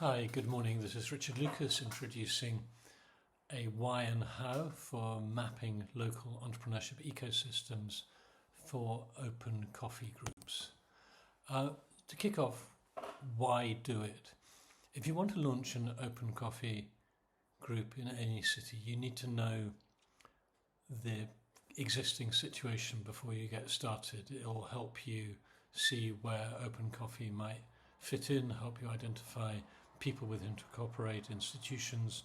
Hi, good morning. This is Richard Lucas introducing a why and how for mapping local entrepreneurship ecosystems for open coffee groups. To kick off, why do it? If you want to launch an open coffee group in any city, you need to know the existing situation before you get started. It will help you see where open coffee might fit in, help you identify people with whom to cooperate, institutions,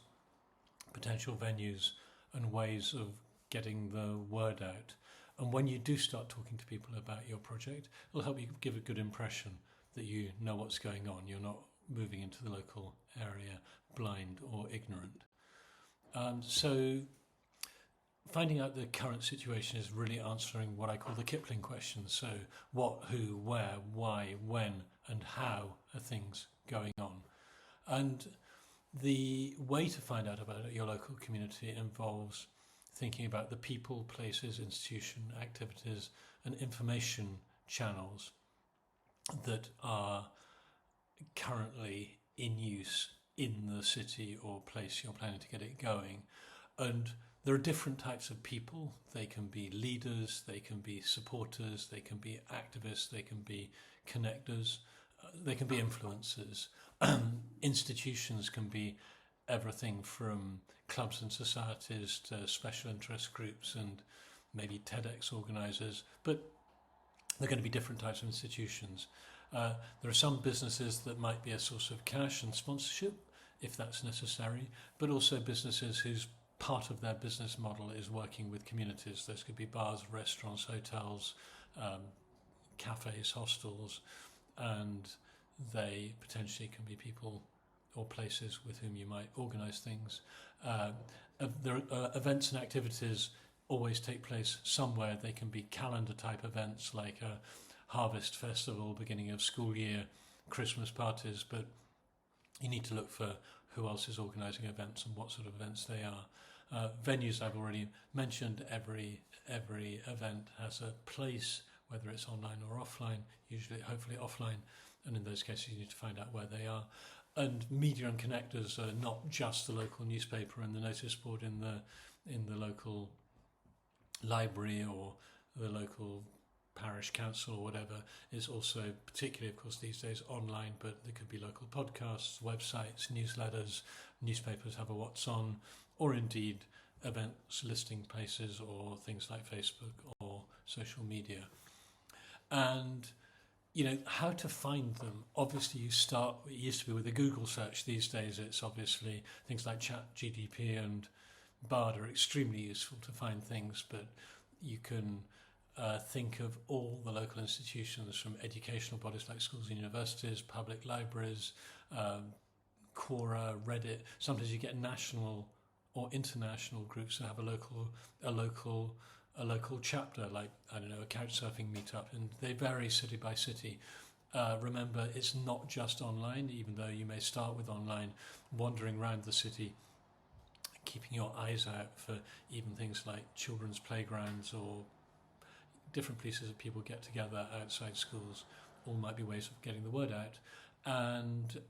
potential venues, and ways of getting the word out. And when you do start talking to people about your project, it'll help you give a good impression that you know what's going on. You're not moving into the local area blind or ignorant. So finding out the current situation is really answering what I call the Kipling questions. So what, who, where, why, when, and how are things going on? And the way to find out about your local community involves thinking about the people, places, institution, activities, and information channels that are currently in use in the city or place you're planning to get it going. And there are different types of people. They can be leaders, they can be supporters, they can be activists, they can be connectors, they can be influencers. Institutions can be everything from clubs and societies to special interest groups and maybe TEDx organisers, but there are going to be different types of institutions. There are some businesses that might be a source of cash and sponsorship, if that's necessary, but also businesses whose part of their business model is working with communities. Those could be bars, restaurants, hotels, cafes, hostels, and they potentially can be people or places with whom you might organise things. Events and activities always take place somewhere. They can be calendar type events like a harvest festival, beginning of school year, Christmas parties, but you need to look for who else is organising events and what sort of events they are. Venues I've already mentioned. Every event has a place, whether it's online or offline, usually hopefully offline, and in those cases you need to find out where they are. And media and connectors are not just the local newspaper and the notice board in the local library or the local parish council or whatever. It's also, particularly of course these days, online, but there could be local podcasts, websites, newsletters, newspapers have a what's on, or indeed events listing places or things like Facebook or social media. And how to find them. Obviously, you start, it used to be with a Google search. These days, it's obviously things like ChatGPT and Bard are extremely useful to find things, but you can think of all the local institutions from educational bodies like schools and universities, public libraries, Quora, Reddit. Sometimes you get national or international groups that have a local chapter, like, I don't know, a couchsurfing meetup, and they vary city by city. Remember, it's not just online, even though you may start with online, wandering around the city, keeping your eyes out for even things like children's playgrounds or different places that people get together outside schools. All might be ways of getting the word out. And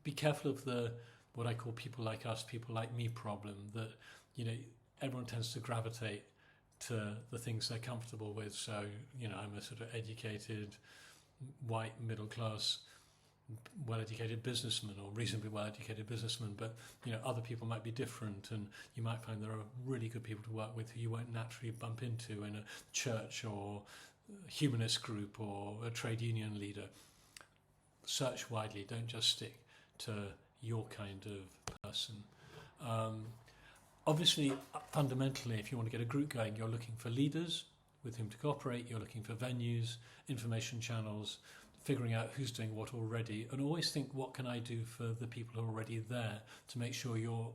be careful of the, what I call people like us, people like me problem, that, everyone tends to gravitate to the things they're comfortable with. So, I'm a sort of educated, white, middle class, well-educated businessman or reasonably well-educated businessman, but, other people might be different, and you might find there are really good people to work with who you won't naturally bump into in a church or humanist group or a trade union leader. Search widely, don't just stick to your kind of person. Obviously, fundamentally, if you want to get a group going, you're looking for leaders with whom to cooperate, you're looking for venues, information channels, figuring out who's doing what already, and always think, what can I do for the people who are already there to make sure your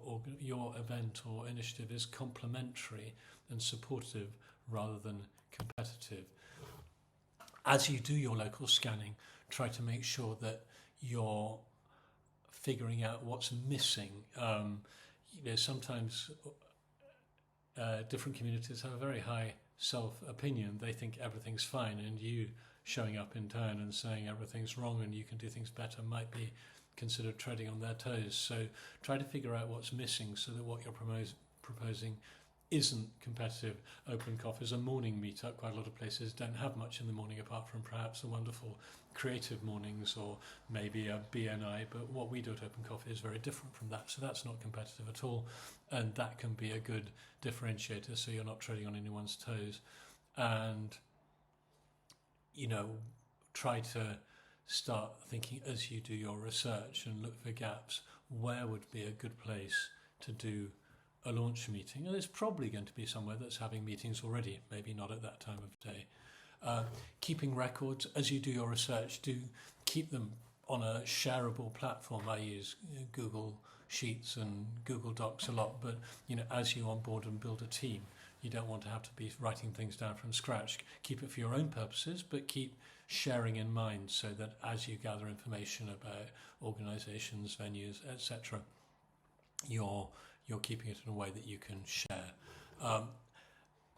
event or initiative is complementary and supportive rather than competitive. As you do your local scanning, try to make sure that you're figuring out what's missing. Sometimes different communities have a very high self-opinion. They think everything's fine, and you showing up in town and saying everything's wrong and you can do things better might be consider treading on their toes. So try to figure out what's missing so that what you're proposing isn't competitive. Open Coffee is a morning meetup. Quite a lot of places don't have much in the morning apart from perhaps the wonderful creative mornings or maybe a BNI, but what we do at Open Coffee is very different from that, so that's not competitive at all, and that can be a good differentiator so you're not treading on anyone's toes. And try to start thinking as you do your research and look for gaps, where would be a good place to do a launch meeting. And there's probably going to be somewhere that's having meetings already, maybe not at that time of day. Keeping records as you do your research, do keep them on a shareable platform. I use Google Sheets and Google Docs a lot, but as you onboard and build a team, you don't want to have to be writing things down from scratch. Keep it for your own purposes, but keep sharing in mind so that as you gather information about organizations, venues, etc., you're keeping it in a way that you can share.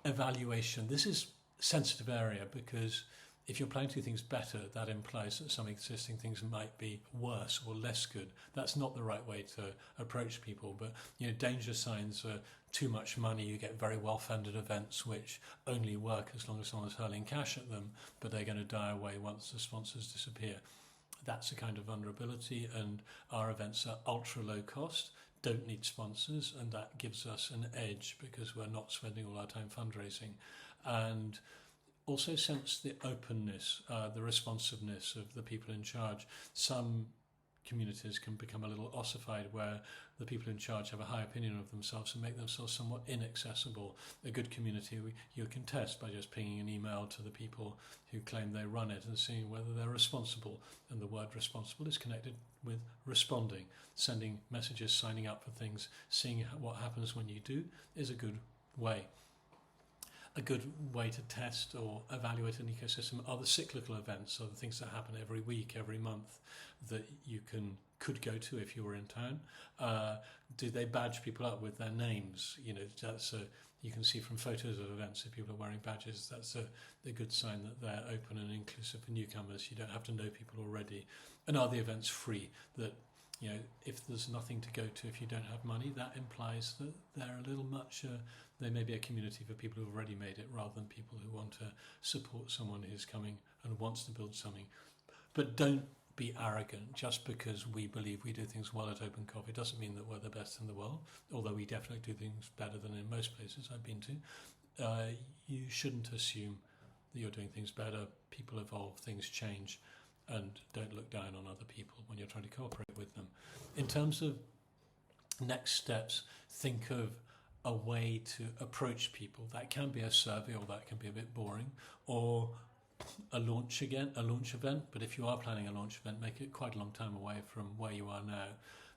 Evaluation. This is a sensitive area because if you're planning to do things better, that implies that some existing things might be worse or less good. That's not the right way to approach people. But danger signs are too much money. You get very well-funded events which only work as long as someone's hurling cash at them, but they're going to die away once the sponsors disappear. That's a kind of vulnerability, and our events are ultra low cost, don't need sponsors, and that gives us an edge because we're not spending all our time fundraising. And also sense the openness, the responsiveness of the people in charge. Some communities can become a little ossified where the people in charge have a high opinion of themselves and make themselves somewhat inaccessible. A good community you can test by just pinging an email to the people who claim they run it and seeing whether they're responsible. And the word responsible is connected with responding. Sending messages, signing up for things, seeing what happens when you do is a good way. A good way to test or evaluate an ecosystem are the cyclical events, or the things that happen every week, every month, that you could go to if you were in town. Do they badge people up with their names? You can see from photos of events if people are wearing badges. That's a good sign that they're open and inclusive for newcomers. You don't have to know people already. And are the events free? That if there's nothing to go to, if you don't have money, that implies that they're a little much. They may be a community for people who've already made it, rather than people who want to support someone who's coming and wants to build something. But don't be arrogant. Just because we believe we do things well at Open Coffee doesn't mean that we're the best in the world, although we definitely do things better than in most places I've been to. You shouldn't assume that you're doing things better. People evolve, things change, and don't look down on other people when you're trying to cooperate with them. In terms of next steps, think of a way to approach people. That can be a survey, or that can be a bit boring, or a launch event. But if you are planning a launch event, make it quite a long time away from where you are now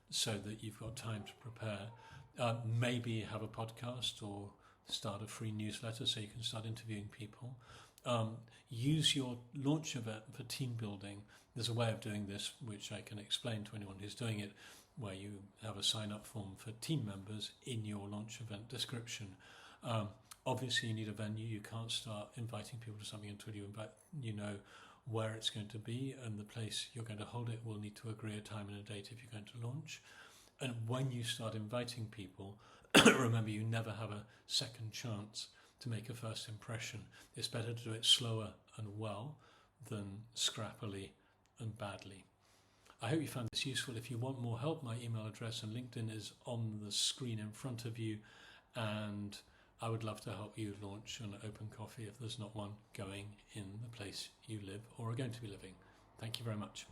so that you've got time to prepare. Maybe have a podcast or start a free newsletter so you can start interviewing people. Use your launch event for team building. There's a way of doing this which I can explain to anyone who's doing it, where you have a sign-up form for team members in your launch event description. Obviously, you need a venue. You can't start inviting people to something until you know where it's going to be, and the place you're going to hold it will need to agree a time and a date if you're going to launch. And when you start inviting people, remember you never have a second chance to make a first impression. It's better to do it slower and well than scrappily and badly. I hope you found this useful. If you want more help, my email address and LinkedIn is on the screen in front of you, and I would love to help you launch an Open Coffee if there's not one going in the place you live or are going to be living. Thank you very much.